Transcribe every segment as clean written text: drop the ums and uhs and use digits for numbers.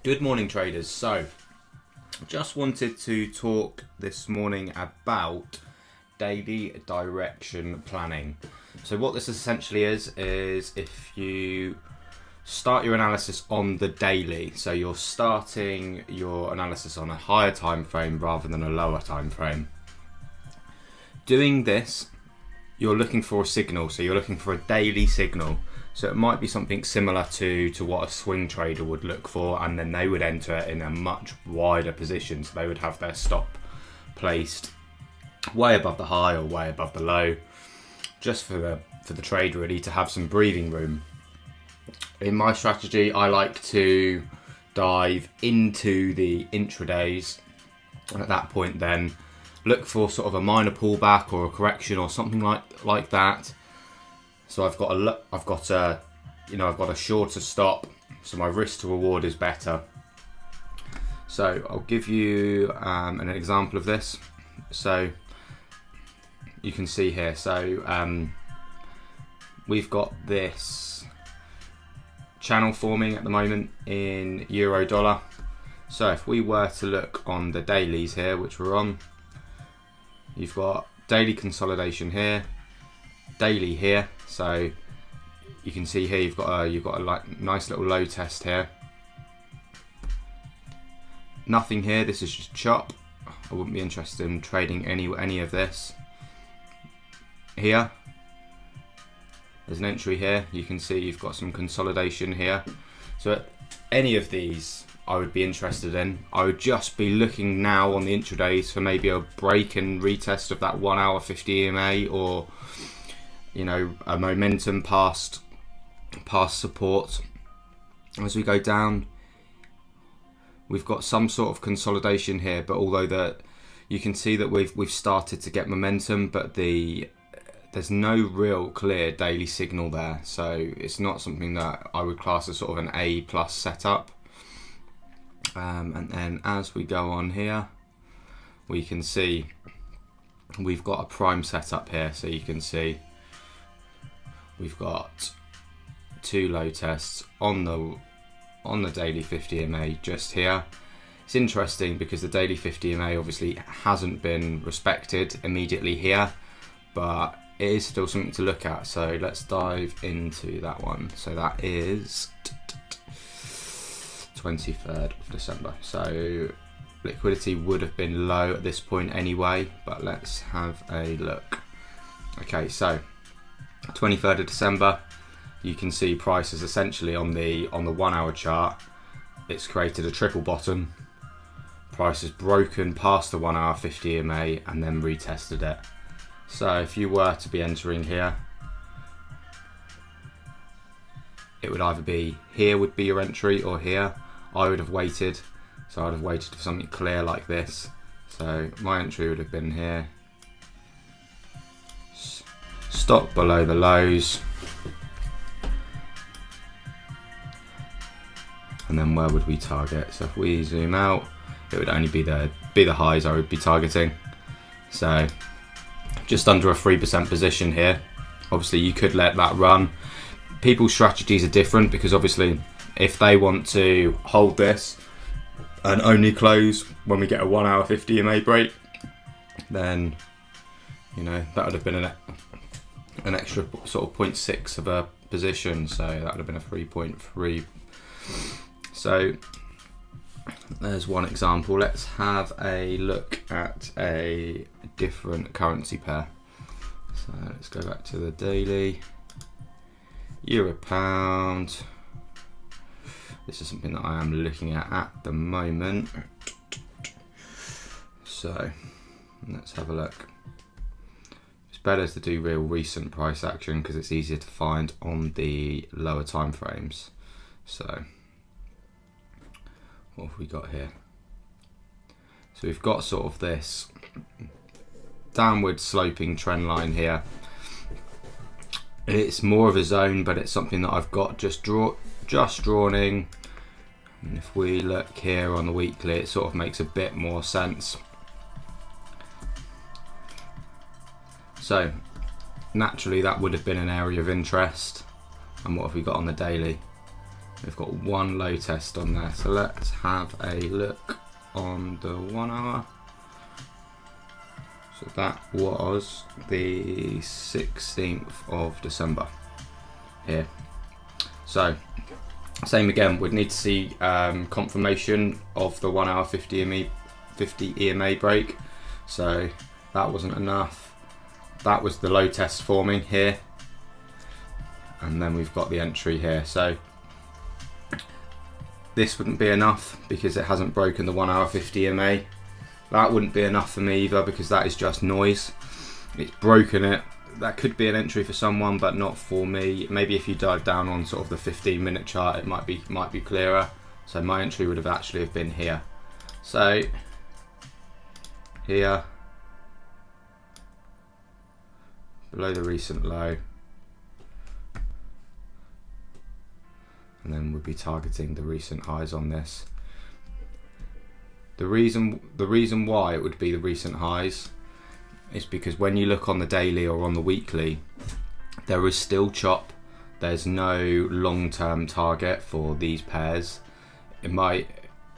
Good morning, traders. So just wanted to talk this morning about daily direction planning. So what this essentially is if you start your analysis on the daily, so you're starting your analysis on a higher time frame rather than a lower time frame. Doing this, you're looking for a signal, so you're looking for a daily signal. So it might be something similar to what a swing trader would look for, and then they would enter in a much wider position. So they would have their stop placed way above the high or way above the low, just for the trade really to have some breathing room. In my strategy, I like to dive into the intradays, and at that point then look for sort of a minor pullback or a correction or something like that. So I've got a shorter stop, so my risk to reward is better. So I'll give you an example of this. So you can see here. So we've got this channel forming at the moment in euro dollar. So if we were to look on the dailies here, which we're on, you've got daily consolidation here, daily here. So you can see here you've got a nice little low test here. Nothing here. This is just chop. I wouldn't be interested in trading any of this. Here, there's an entry here. You can see you've got some consolidation here. So any of these I would be interested in. I would just be looking now on the intradays for maybe a break and retest of that 1 hour 50 EMA, or a momentum past support. As we go down, we've got some sort of consolidation here, but although you can see that we've started to get momentum, but there's no real clear daily signal there, so it's not something that I would class as sort of an A+ setup. And then as we go on here, we can see we've got a prime setup here. So you can see we've got two low tests on the daily 50 EMA just here. It's interesting because the daily 50 EMA obviously hasn't been respected immediately here, but it is still something to look at. So let's dive into that one. So that is 23rd of December. So liquidity would have been low at this point anyway, but let's have a look. Okay, so 23rd of December, you can see price is essentially on the 1 hour chart. It's created a triple bottom. Price has broken past the 1 hour 50 EMA and then retested it. So if you were to be entering here, it would either be here would be your entry, or here. I would have waited. So I'd have waited for something clear like this. So my entry would have been here. Stop below the lows. And then where would we target? So if we zoom out, it would only be the highs I would be targeting. So just under a 3% position here. Obviously you could let that run. People's strategies are different, because obviously if they want to hold this and only close when we get a 1 hour 50 EMA break, then that would have been an extra sort of 0.6 of a position, so that would have been a 3.3. So there's one example. Let's have a look at a different currency pair. So let's go back to the daily. Euro pound. This is something that I am looking at the moment. So let's have a look. It's better to do real recent price action because it's easier to find on the lower time frames. So what have we got here? So we've got sort of this downward sloping trend line here. It's more of a zone, but it's something that I've got just drawn in. And if we look here on the weekly, it sort of makes a bit more sense. So naturally that would have been an area of interest. And what have we got on the daily? We've got one low test on there, so let's have a look on the 1 hour. So that was the 16th of December here. So same again, we'd need to see confirmation of the 1 hour 50 EMA break. So that wasn't enough. That was the low test forming here, and then we've got the entry here. So this wouldn't be enough because it hasn't broken the 1 hour 50 EMA. That wouldn't be enough for me either because that is just noise. It's broken it. That could be an entry for someone, but not for me. Maybe if you dive down on sort of the 15-minute chart, it might be clearer. So my entry would have actually been here. So here, below the recent low, and then we'll be targeting the recent highs on this. The reason why it would be the recent highs is because when you look on the daily or on the weekly, there is still chop. There's no long-term target for these pairs. In my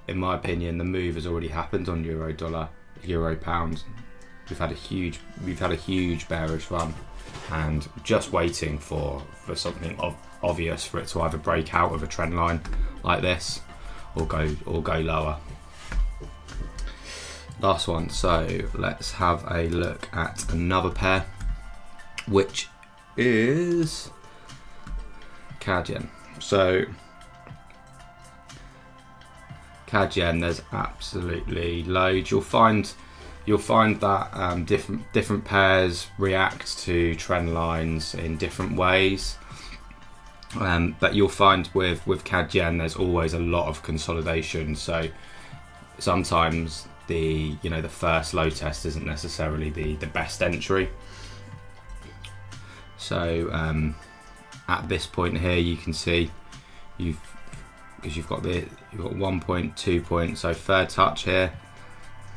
opinion, the move has already happened on euro dollar, euro pound. We've had a huge bearish run, and just waiting for something obvious for it to either break out of a trend line like this or go lower. Last one, so let's have a look at another pair, which is CAD yen. So CAD yen, there's absolutely loads. You'll find that different pairs react to trend lines in different ways. But you'll find with CAD yen, there's always a lot of consolidation. So sometimes the first low test isn't necessarily the best entry. So at this point here, you can see you've got 1 point, 2 points. So third touch here,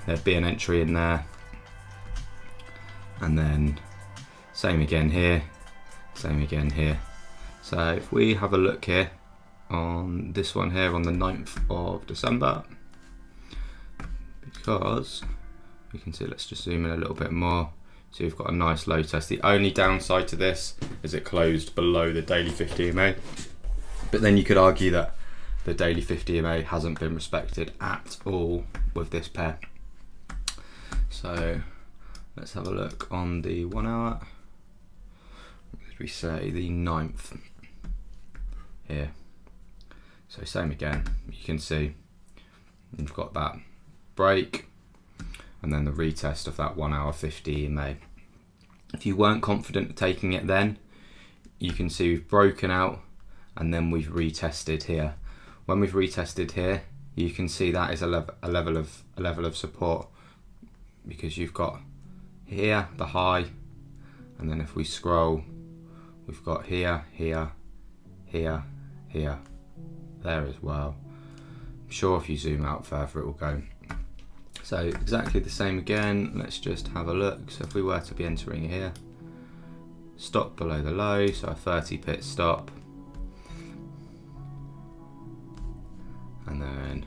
there'd be an entry in there, and then same again here, same again here. So if we have a look here on this one here on the 9th of December, because we can see, let's just zoom in a little bit more. So you've got a nice low test. The only downside to this is it closed below the daily 50 EMA, but then you could argue that the daily 50 EMA hasn't been respected at all with this pair. So let's have a look on the 1 hour. What did we say? The 9th here. So same again, you can see you've got that break and then the retest of that 1 hour 50 EMA. If you weren't confident taking it then, you can see we've broken out and then we've retested here. When we've retested here, you can see that is a level of support, because you've got here the high, and then if we scroll, we've got here, here, here, here, there as well. I'm sure if you zoom out further it will go. So exactly the same again. Let's just have a look. So if we were to be entering here, stop below the low, so a 30 pip stop, and then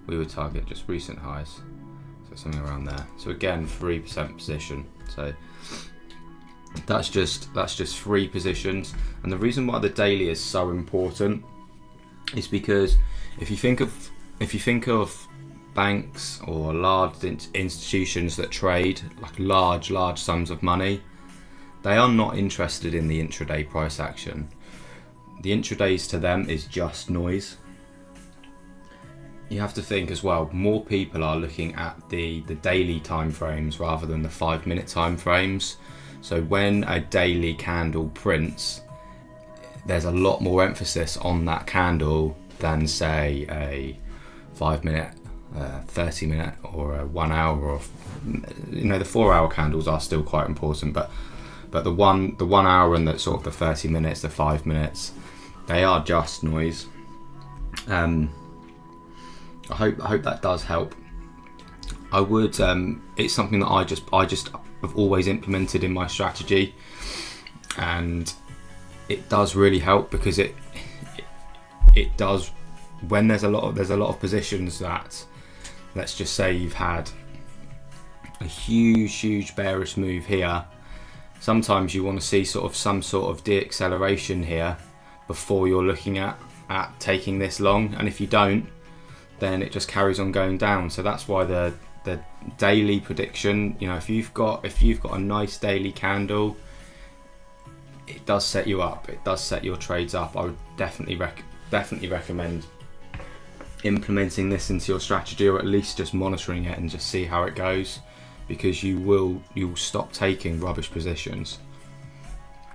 we would target just recent highs, so something around there. So again, 3% position. So that's just 3 positions. And the reason why the daily is so important is because if you think of banks or large institutions that trade like large sums of money, they are not interested in the intraday price action. The intradays to them is just noise. You have to think as well, more people are looking at the daily time frames rather than the 5-minute time frames. So when a daily candle prints, there's a lot more emphasis on that candle than say a 5-minute, 30-minute, or a 1 hour, or the 4-hour candles are still quite important, but the 1 hour and the sort of the 30 minutes, the 5 minutes, they are just noise. I hope that does help. I would it's something that I just have always implemented in my strategy, and it does really help because it does, when there's a lot of positions that, let's just say you've had a huge bearish move here, sometimes you want to see some sort of de-acceleration here before you're looking at taking this long, and if you don't, then it just carries on going down. So that's why the daily prediction, you know, if you've got a nice daily candle, it does set you up, it does set your trades up. I would definitely recommend implementing this into your strategy, or at least just monitoring it and just see how it goes, because you'll stop taking rubbish positions.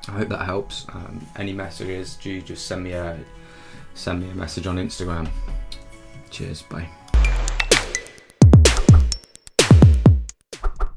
I hope that helps. Any messages, do just send me a message on Instagram. Cheers, bye.